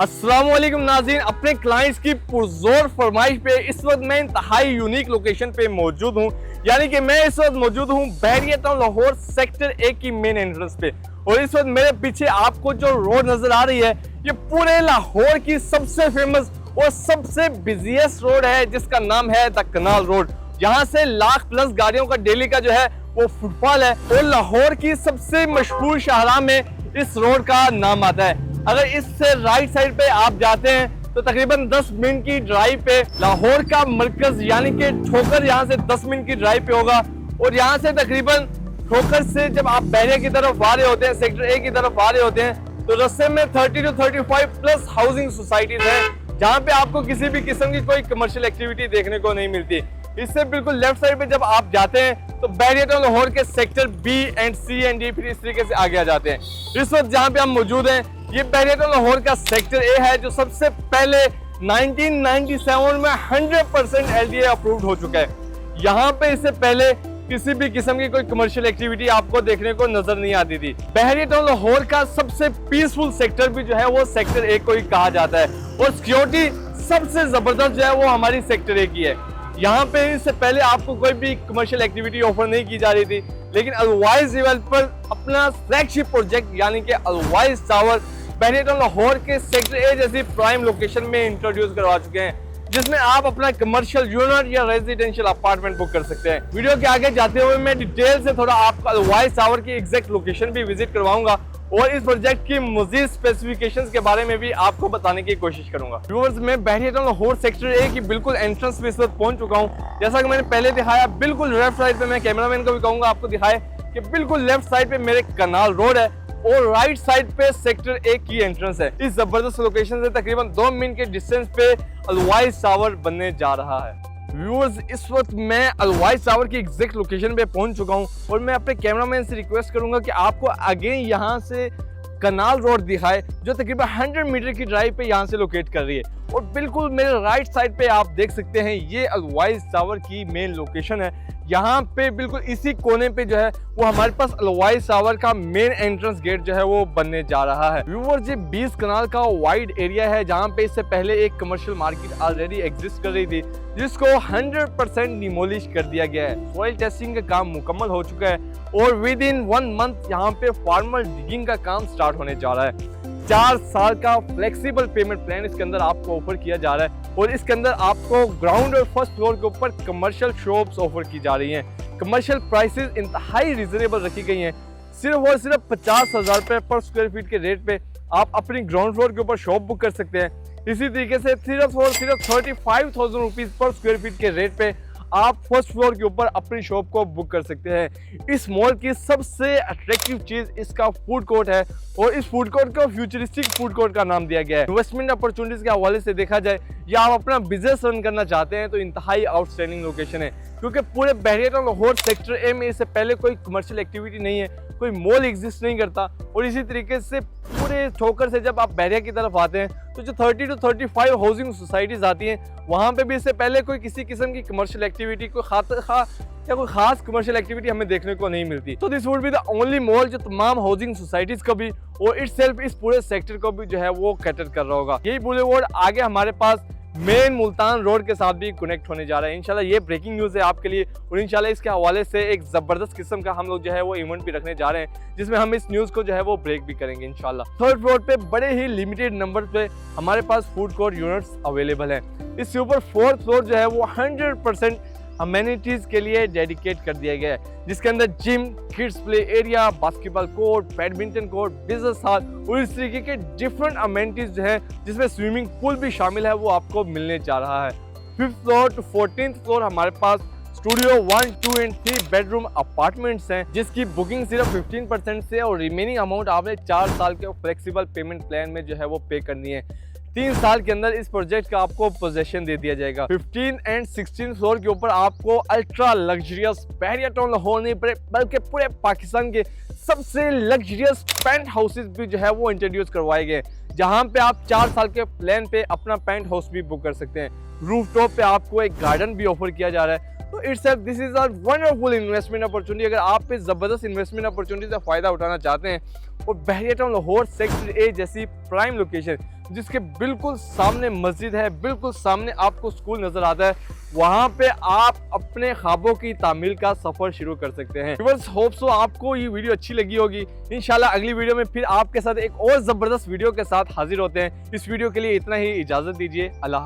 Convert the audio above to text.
अस्सलाम वालेकुम नाज़रीन, अपने क्लाइंट्स की पुरजोर फरमाइश पे इस वक्त मैं इंतहाई यूनिक लोकेशन पे मौजूद हूँ। यानी कि मैं इस वक्त मौजूद हूँ बहरिया टाउन लाहौर सेक्टर ए की मेन एंट्रेंस पे। और इस वक्त मेरे पीछे आपको जो रोड नजर आ रही है ये पूरे लाहौर की सबसे फेमस और सबसे बिजिएस्ट रोड है, जिसका नाम है द कनाल रोड। यहाँ से लाख प्लस गाड़ियों का डेली का जो है वो फुटफॉल है और लाहौर की सबसे मशहूर शाहराह में इस रोड का नाम आता है। अगर इससे राइट साइड पे आप जाते हैं तो तकरीबन 10 मिनट की ड्राइव पे लाहौर का मरकज यानी कि ठोकर यहाँ से 10 मिनट की ड्राइव पे होगा। और यहाँ से तकरीबन ठोकर से जब आप बहरिया की तरफ आ रहे होते हैं, सेक्टर ए की तरफ आ रहे होते हैं, तो रास्ते में 30 to 35 प्लस हाउसिंग सोसाइटीज हैं, जहाँ पे आपको किसी भी किस्म की कोई कमर्शियल एक्टिविटी देखने को नहीं मिलती। इससे बिल्कुल लेफ्ट साइड पे जब आप जाते हैं तो बहरिया टाउन लाहौर के sector B and C and D फिर इस तरीके से आगे आ जाते हैं। इस वक्त जहाँ पे हम मौजूद हैं ये बहरिया टाउन लाहौर का सेक्टर ए है, जो सबसे पहले 1997 में 100% LDA अप्रूव्ड हो चुका है। यहाँ पे इससे पहले किसी भी किस्म की कोई कमर्शियल एक्टिविटी आपको देखने को नजर नहीं आती थी। बहरिया टाउन लाहौर का सबसे पीसफुल सेक्टर भी जो है वो सेक्टर ए को ही कहा जाता है और सिक्योरिटी सबसे जबरदस्त जो है वो हमारी सेक्टर ए की है। यहाँ पे इससे पहले आपको कोई भी कमर्शियल एक्टिविटी ऑफर नहीं की जा रही थी, लेकिन अलवाइज डेवलपर अपना फ्लैगशिप प्रोजेक्ट यानी कि अलवाइज टावर बहरिया टाउन लाहौर के सेक्टर ए जैसी प्राइम लोकेशन में इंट्रोड्यूस करवा चुके हैं, जिसमें आप अपना कमर्शियल यूनिट या रेजिडेंशियल अपार्टमेंट बुक कर सकते हैं। वीडियो के आगे जाते हुए मैं डिटेल से थोड़ा आपको अलवाइज टावर की एग्जैक्ट लोकेशन भी विजिट करवाऊंगा और इस प्रोजेक्ट की मजीद स्पेसिफिकेशंस के बारे में भी आपको बताने की कोशिश करूंगा। व्यूअर्स, मैं बहरिया टाउन लाहौर सेक्टर ए की बिल्कुल एंट्रेंस पे इस वक्त पहुंच चुका हूं। जैसा कि मैंने पहले दिखाया, बिल्कुल लेफ्ट साइड पे, मैं कैमरामैन को भी कहूंगा आपको दिखाए कि बिल्कुल लेफ्ट साइड पे मेरे कनाल रोड है और राइट साइड पे सेक्टर ए की एंट्रेंस है। इस जबरदस्त लोकेशन से तकरीबन 2 मिनट के डिस्टेंस पे अलवाइज टावर बनने जा रहा है। व्यूअर्स, इस वक्त मैं अलवाइज टावर की एग्जैक्ट लोकेशन पे पहुंच चुका हूं और मैं अपने कैमरामैन से रिक्वेस्ट करूंगा कि आपको आगे यहां से कनाल रोड दिखाए, जो तकरीबन 100 मीटर की ड्राइव पे यहां से लोकेट कर रही है। और बिल्कुल मेरे राइट साइड पे आप देख सकते हैं ये अलवाइज टावर की मेन लोकेशन है। यहाँ पे बिल्कुल इसी कोने पे जो है वो हमारे पास अलवाइज टावर का मेन एंट्रेंस गेट जो है वो बनने जा रहा है। व्यूअर्स, ये 20 कनाल का वाइड एरिया है, जहाँ पे इससे पहले एक कमर्शियल मार्केट ऑलरेडी एग्जिस्ट कर रही थी, जिसको 100% डिमोलिश कर दिया गया है। सॉइल टेस्टिंग का काम मुकम्मल हो चुका है और विद इन 1 मंथ यहाँ पे फार्मर डिगिंग का काम स्टार्ट होने जा रहा है। 4 साल का फ्लेक्सिबल पेमेंट प्लान इसके अंदर आपको ऑफर किया जा रहा है और इसके अंदर आपको ग्राउंड और फर्स्ट फ्लोर के ऊपर कमर्शियल शॉप्स ऑफर की जा रही हैं। कमर्शियल प्राइसेस इंतहाई रिजनेबल रखी गई हैं। सिर्फ और सिर्फ 50,000 रुपये पर स्क्वायर फीट के रेट पे आप अपनी ग्राउंड फ्लोर के ऊपर शॉप बुक कर सकते हैं। इसी तरीके से सिर्फ और सिर्फ 35,000 रुपीज पर स्क्वायर फीट के रेट पे आप फर्स्ट फ्लोर के ऊपर अपनी शॉप को बुक कर सकते हैं। इस मॉल की सबसे अट्रैक्टिव चीज इसका फूड कोर्ट है और इस फूड कोर्ट को फ्यूचरिस्टिक फूड कोर्ट का नाम दिया गया है। इन्वेस्टमेंट अपॉर्चुनिटीज के हवाले से देखा जाए या आप अपना बिजनेस रन करना चाहते हैं तो इंतहाई आउटस्टैंडिंग लोकेशन है, क्योंकि पूरे बहरिया टाउन लाहौर सेक्टर ए में इससे पहले कोई कमर्शियल एक्टिविटी नहीं है, कोई मॉल एग्जिस्ट नहीं करता। और इसी तरीके से पूरे ठोकर से जब आप बहरिया की तरफ आते हैं तो जो 30 to 35 हाउसिंग सोसाइटीज आती हैं, वहाँ पे भी इससे पहले कोई किसी किस्म की कमर्शियल एक्टिविटी या कोई खास कमर्शियल एक्टिविटी हमें देखने को नहीं मिलती। तो this would be the only mall जो तमाम हाउसिंग सोसाइटीज को भी और इटसेल्फ इस पूरे सेक्टर को भी जो है वो कैटर कर रहा होगा। यही बुलेवार्ड आगे हमारे पास मेन मुल्तान रोड के साथ भी कनेक्ट होने जा रहा है। इंशाल्लाह ये ब्रेकिंग न्यूज़ है आपके लिए और इंशाल्लाह इसके हवाले से एक ज़बरदस्त किस्म का हम लोग जो है वो इवेंट भी रखने जा रहे हैं, जिसमें हम इस न्यूज़ को जो है वो ब्रेक भी करेंगे इंशाल्लाह। थर्ड फ्लोर पे बड़े ही लिमिटेड नंबर पे हमारे पास फूड कोर्ट यूनिट्स अवेलेबल हैं। इसके ऊपर 4th फ्लोर जो है वो 100% अमेनिटीज के लिए डेडिकेट कर दिया गया है, जिसके अंदर gym, kids play area, basketball court, badminton court, business hall और इस तरीके के डिफरेंट अमेनिटीज जो है, जिसमें स्विमिंग पूल भी शामिल है, वो आपको मिलने जा रहा है। 5th floor to 14th floor हमारे पास स्टूडियो 1, 2 एंड 3 बेडरूम अपार्टमेंट्स हैं, जिसकी बुकिंग सिर्फ 15% से और रिमेनिंग अमाउंट आपने 4 साल के फ्लेक्सिबल पेमेंट प्लान में जो है वो पे करनी है। 3 साल के अंदर इस प्रोजेक्ट का आपको पोजेशन दे दिया जाएगा। 15 एंड 16 फ्लोर के ऊपर आपको अल्ट्रा लग्जरियस बहरिया टाउन लाहौर नहीं बल्कि पूरे पाकिस्तान के सबसे लग्जरियस पेंट हाउसेस भी जो है वो इंट्रोड्यूस करवाए गए, जहां पे आप 4 साल के प्लान पे अपना पेंट हाउस भी बुक कर सकते हैं। रूफ टॉप पे आपको एक गार्डन भी ऑफर किया जा रहा है। तो it's this is a wonderful investment opportunity. अगर आप इस जबरदस्त इन्वेस्टमेंट अपॉर्चुनिटी से फायदा उठाना चाहते हैं और बहरिया टाउन लाहौर सेक्टर ए जैसी प्राइम लोकेशन जिसके बिल्कुल सामने मस्जिद है, बिल्कुल सामने आपको स्कूल नजर आता है। वहां पे आप अपने ख्वाबों की तामील का सफर शुरू कर सकते हैं। व्यूअर्स, होप सो आपको ये वीडियो अच्छी लगी होगी। इंशाल्लाह अगली वीडियो में फिर आपके साथ एक और जबरदस्त वीडियो के साथ हाजिर होते हैं। इस वीडियो के लिए इतना ही, इजाजत दीजिए। अल्लाह।